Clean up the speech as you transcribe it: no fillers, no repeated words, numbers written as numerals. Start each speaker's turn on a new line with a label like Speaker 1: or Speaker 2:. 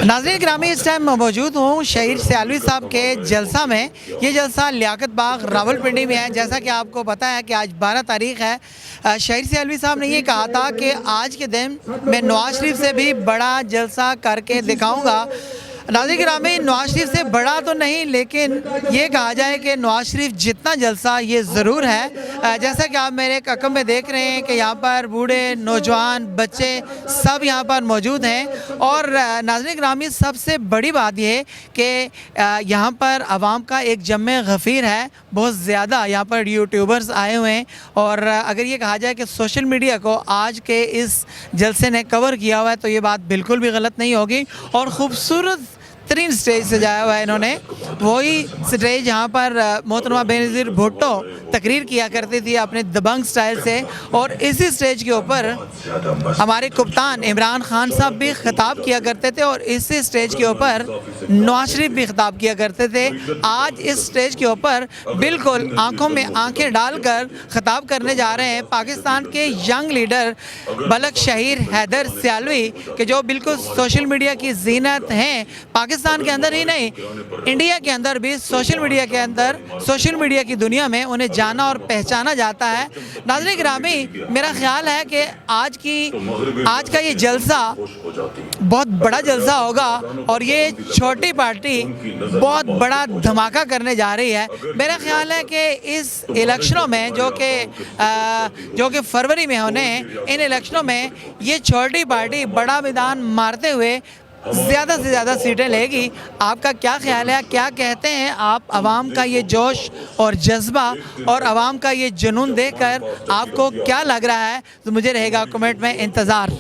Speaker 1: नाज़रीन ग्रामी, इस टाइम मौजूद हूँ शहीद सियालवी साहब के जलसा में। ये जलसा लियाकत बाग रावलपिंडी में है। जैसा कि आपको पता है कि आज 12 तारीख़ है। शहीद सियालवी साहब ने ये कहा था कि आज के दिन मैं नवाज शरीफ से भी बड़ा जलसा करके दिखाऊंगा। नाज़रीन ग्रामी, नवाज शरीफ से बड़ा तो नहीं, लेकिन ये कहा जाए कि नवाज शरीफ जितना जलसा ये ज़रूर है। जैसा कि आप मेरे ककम में देख रहे हैं कि यहाँ पर बूढ़े, नौजवान, बच्चे सब यहाँ पर मौजूद हैं। और नाज़रीन ग्रामी, सबसे बड़ी बात ये कि यहाँ पर आवाम का एक जम्मे गफ़ीर है। बहुत ज़्यादा यहाँ पर यूट्यूबर्स आए हुए हैं। और अगर ये कहा जाए कि सोशल मीडिया को आज के इस जलसे ने कवर किया हुआ है तो ये बात बिल्कुल भी गलत नहीं होगी। और ख़ूबसूरत तरीन स्टेज सजाया हुआ है इन्होंने। वही स्टेज जहाँ पर मोहतरमा बेनज़ीर भुट्टो तकरीर किया करती थी अपने दबंग स्टाइल से। और इसी स्टेज के ऊपर हमारे कप्तान इमरान खान साहब भी ख़िताब किया करते थे और इसी स्टेज के ऊपर नवाज शरीफ भी ख़िताब किया करते थे। आज इस स्टेज के ऊपर बिल्कुल आंखों में आंखें डालकर ख़िताब करने जा रहे हैं पाकिस्तान के यंग लीडर बलक शहीद हैदर सियालवी के, जो बिल्कुल सोशल मीडिया की जीनत हैं। पाकिस्तान के अंदर ही नहीं, इंडिया के अंदर भी सोशल मीडिया के अंदर, सोशल मीडिया की दुनिया में उन्हें जाना और पहचाना जाता है। नाज़रीन ग्रामी, मेरा ख्याल है कि आज का ये जलसा बहुत बड़ा जलसा होगा और ये छोटी पार्टी बहुत बड़ा धमाका करने जा रही है। मेरा ख्याल है कि इस इलेक्शनों में जो कि फरवरी में होने हैं, इन इलेक्शनों में ये छोटी पार्टी बड़ा मैदान मारते हुए ज़्यादा से ज़्यादा सीटें लेगी। आपका क्या ख्याल है, क्या कहते हैं आप? आवाम का ये जोश और जज्बा और आवाम का ये जुनून देखकर आपको क्या लग रहा है? तो मुझे रहेगा कमेंट में इंतज़ार।